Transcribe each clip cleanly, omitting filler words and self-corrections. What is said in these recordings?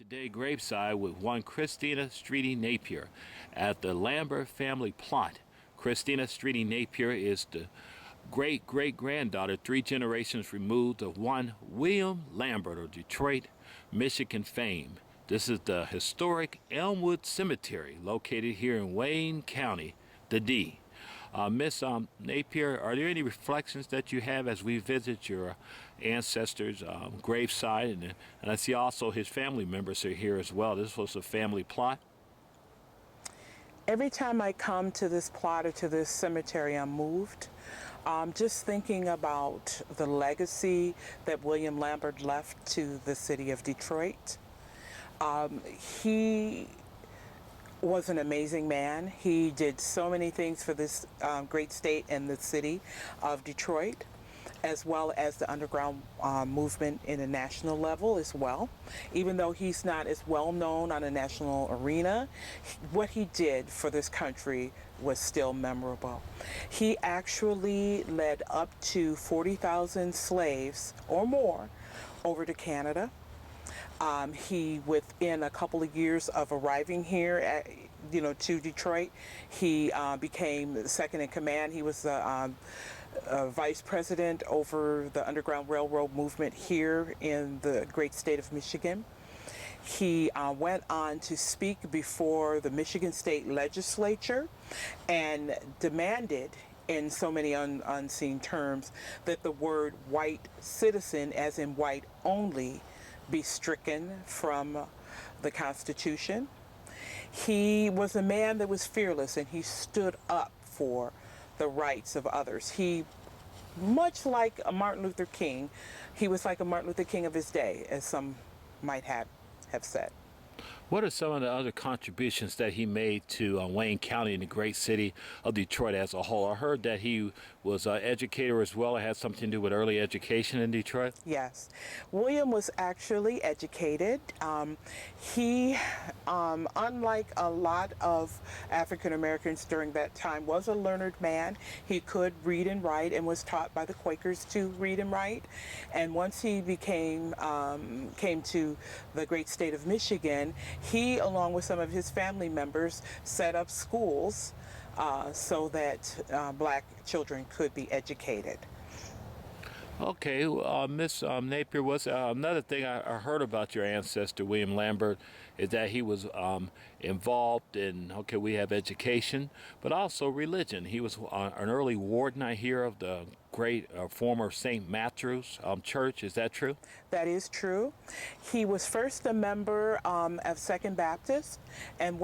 today graveside with one Christina Streety Napier at the Lambert family plot. Christina Streety Napier is the great-great-granddaughter 3 generations removed of one William Lambert of Detroit, Michigan fame. This is the historic Elmwood Cemetery located here in Wayne County, the D. Miss Napier, are there any reflections that you have as we visit your ancestors' graveside? And I see also his family members are here as well. This was a family plot. Every time I come to this plot or to this cemetery, I'm moved. Just thinking about the legacy that William Lambert left to the city of Detroit. He was an amazing man. He did so many things for this great state and the city of Detroit, as well as the underground movement in a national level as well. Even though he's not as well known on a national arena, what he did for this country was still memorable. He actually led up to 40,000 slaves or more over to Canada. He, within a couple of years of arriving here to Detroit, he became second in command. He was vice president over the Underground Railroad movement here in the great state of Michigan. He went on to speak before the Michigan State Legislature and demanded, in so many unseen terms, that the word white citizen, as in white only, be stricken from the Constitution. He was a man that was fearless, and he stood up for the rights of others. He, much like a Martin Luther King, he was like a Martin Luther King of his day, as some might have said. What are some of the other contributions that he made to Wayne County and the great city of Detroit as a whole? I heard that he was an educator as well. It had something to do with early education in Detroit. Yes. William was actually educated. He, unlike a lot of African Americans during that time, was a learned man. He could read and write and was taught by the Quakers to read and write. And once he came to the great state of Michigan, he, along with some of his family members, set up schools so that black children could be educated. Okay, Miss Napier, was another thing I heard about your ancestor, William Lambert, is that he was involved in, we have education, but also religion. He was an early warden, I hear, of the great former St.MATTHEW'S church. Is that true? That is true. He was first a member of Second Baptist, and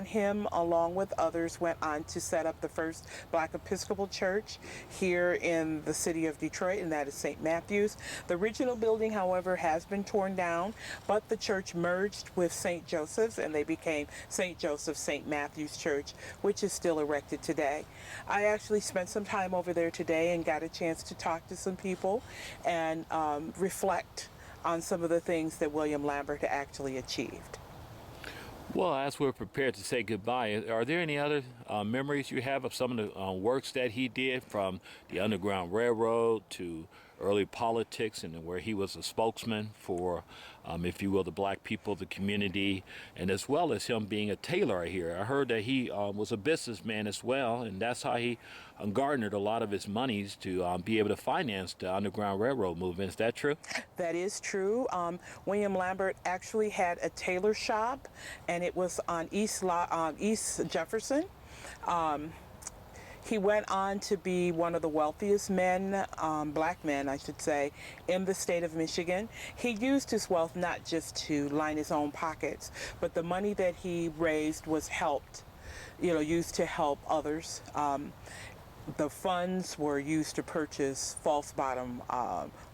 him, along with others, went on to set up the first Black Episcopal church here in the city of Detroit, and that is St. Matthew's. The original building, however, has been torn down, but the church merged with St. Joseph's, and they became St. Joseph's St. Matthew's Church, which is still erected today. I actually spent some time over there today and got a chance to talk to some people and reflect on some of the things that William Lambert actually achieved. Well, as we're prepared to say goodbye, are there any other memories you have of some of the works that he did, from the Underground Railroad to early politics, and where he was a spokesman for, if you will, the black people, the community, and as well as him being a tailor here? I heard that he was a businessman as well, and that's how he garnered a lot of his monies to be able to finance the Underground Railroad movement. Is that true? That is true. William Lambert actually had a tailor shop, and it was on East Jefferson. He went on to be one of the wealthiest men, black men, I should say, in the state of Michigan. He used his wealth not just to line his own pockets, but the money that he raised was used to help others. The funds were used to purchase false bottom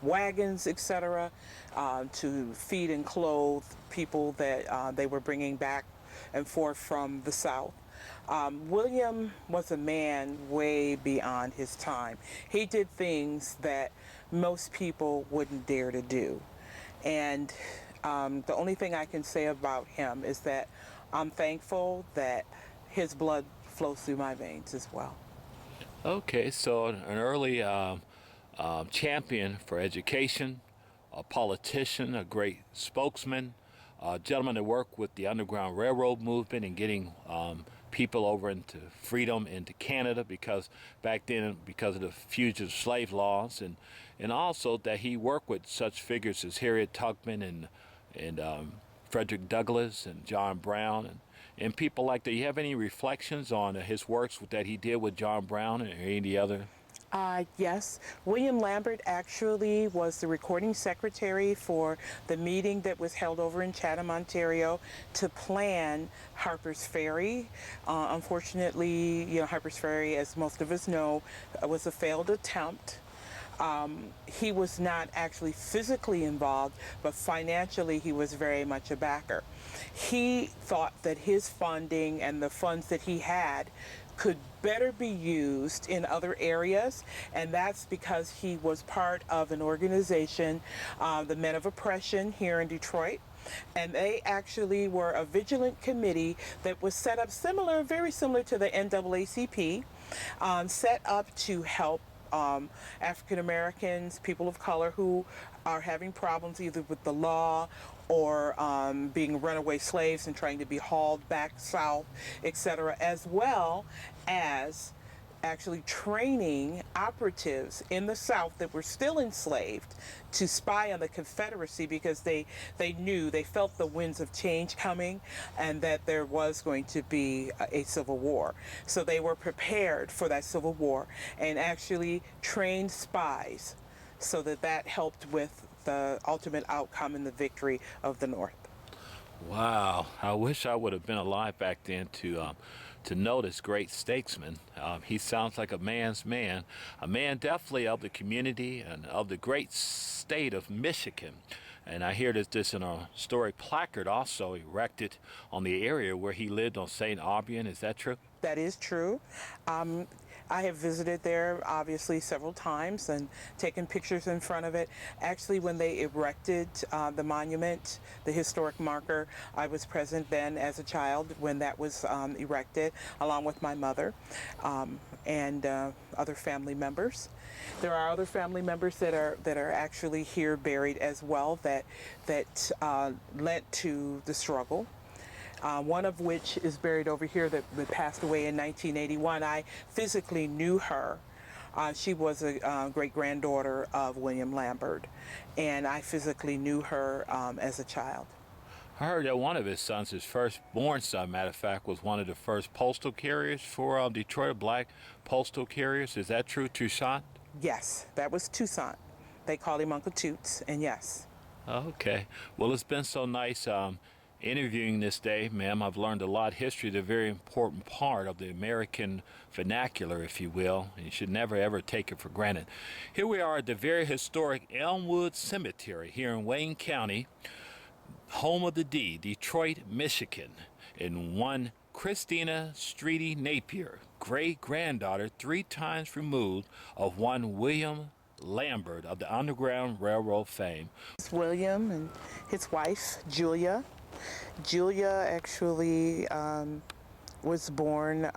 wagons, etc., to feed and clothe people that they were bringing back and forth from the South. William was a man way beyond his time. He did things that most people wouldn't dare to do. And the only thing I can say about him is that I'm thankful that his blood flows through my veins as well. Okay, so an early champion for education, a politician, a great spokesman, a gentleman that worked with the Underground Railroad movement and getting people over into freedom into Canada, because back then, because of the fugitive slave laws, and also that he worked with such figures as Harriet Tubman and Frederick Douglass and John Brown and people like that. You have any reflections on his works that he did with John Brown and any other? Yes, William Lambert actually was the recording secretary for the meeting that was held over in Chatham, Ontario, to plan Harper's Ferry. Unfortunately, Harper's Ferry, as most of us know, was a failed attempt. He was not actually physically involved, but financially he was very much a backer. He thought that his funding and the funds that he had could better be used in other areas, and that's because he was part of an organization, the Men of Oppression here in Detroit, and they actually were a vigilant committee that was set up very similar to the NAACP, set up to help African Americans, people of color who are having problems either with the law or being runaway slaves and trying to be hauled back south, etc., as well as actually training operatives in the South that were still enslaved to spy on the Confederacy, because they felt the winds of change coming and that there was going to be a civil war. So they were prepared for that civil war and actually trained spies so that helped with the ultimate outcome and the victory of the North. Wow, I wish I would have been alive back then to know this great statesman. He sounds like a man's man, a man definitely of the community and of the great state of Michigan. And I hear this in a historic placard also erected on the area where he lived on St. Aubin. Is that true? That is true. I have visited there obviously several times and taken pictures in front of it. Actually, when they erected the monument, the historic marker, I was present then as a child when that was erected, along with my mother and other family members. There are other family members that are actually here buried as well that led to the struggle. One of which is buried over here that passed away in 1981. I physically knew her. She was a great-granddaughter of William Lambert, and I physically knew her as a child. I heard that one of his sons, his firstborn son, matter of fact, was one of the first postal carriers for Detroit, black postal carriers. Is that true, Toussaint? Yes, that was Toussaint. They called him Uncle Toots, and yes. Okay. Well, it's been so nice interviewing this day, ma'am. I've learned a lot. History is a very important part of the American vernacular, if you will. You should never, ever take it for granted. Here we are at the very historic Elmwood Cemetery here in Wayne County, home of the D, Detroit, Michigan, in one Christina Streety Napier, great-granddaughter 3 times removed of one William Lambert of the Underground Railroad fame. It's William and his wife, Julia. Julia actually was born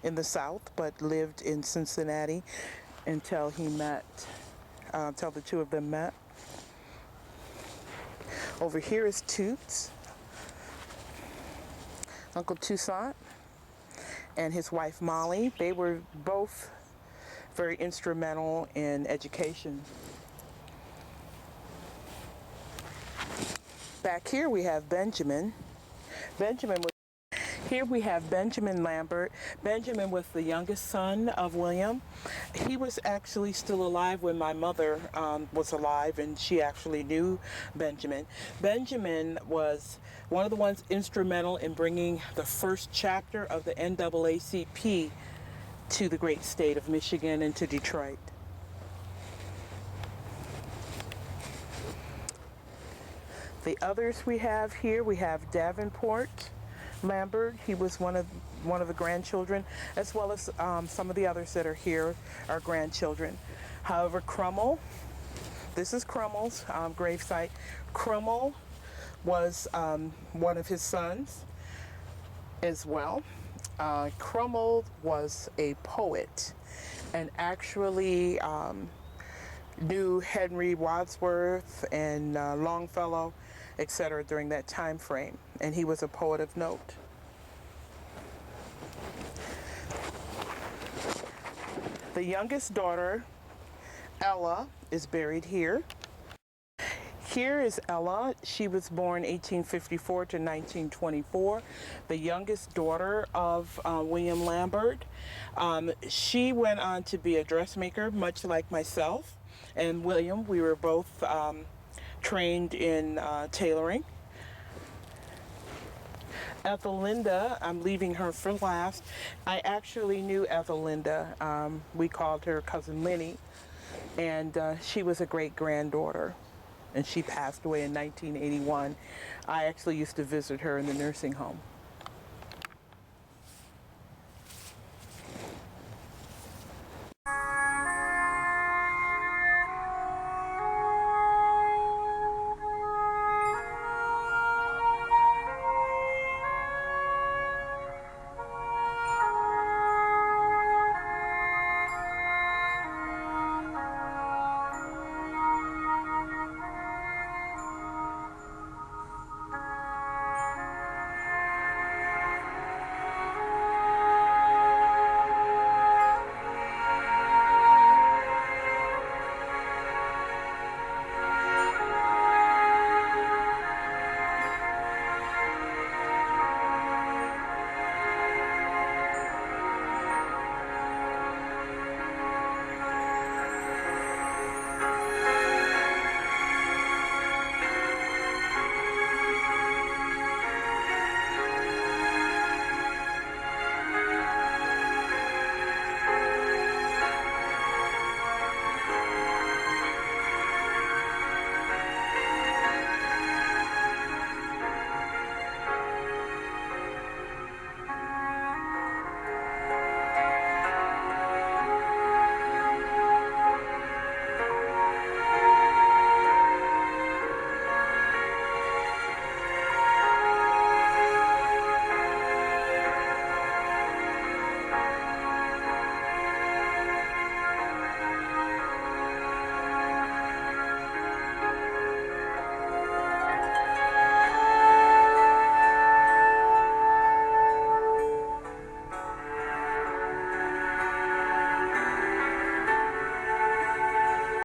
in the South, but lived in Cincinnati until until the two of them met. Over here is Toots, Uncle Toussaint, and his wife Molly. They were both very instrumental in education. Back here we have Benjamin. Here we have Benjamin Lambert. Benjamin was the youngest son of William. He was actually still alive when my mother was alive, and she actually knew Benjamin. Benjamin was one of the ones instrumental in bringing the first chapter of the NAACP to the great state of Michigan and to Detroit. The others we have here, we have Davenport Lambert. He was one of the grandchildren, as well as some of the others that are here are grandchildren. However, Crummell, this is Crummel's gravesite. Crummell was one of his sons as well. Crummell was a poet and actually knew Henry Wadsworth and Longfellow etc. during that time frame, and he was a poet of note. The youngest daughter, Ella, is buried here. Here is Ella. She was born 1854 to 1924, the youngest daughter of William Lambert. She went on to be a dressmaker, much like myself and William. We were both trained in tailoring. Ethelinda, I'm leaving her for last. I actually knew Ethelinda. We called her Cousin Lenny, and she was a great-granddaughter, and she passed away in 1981. I actually used to visit her in the nursing home.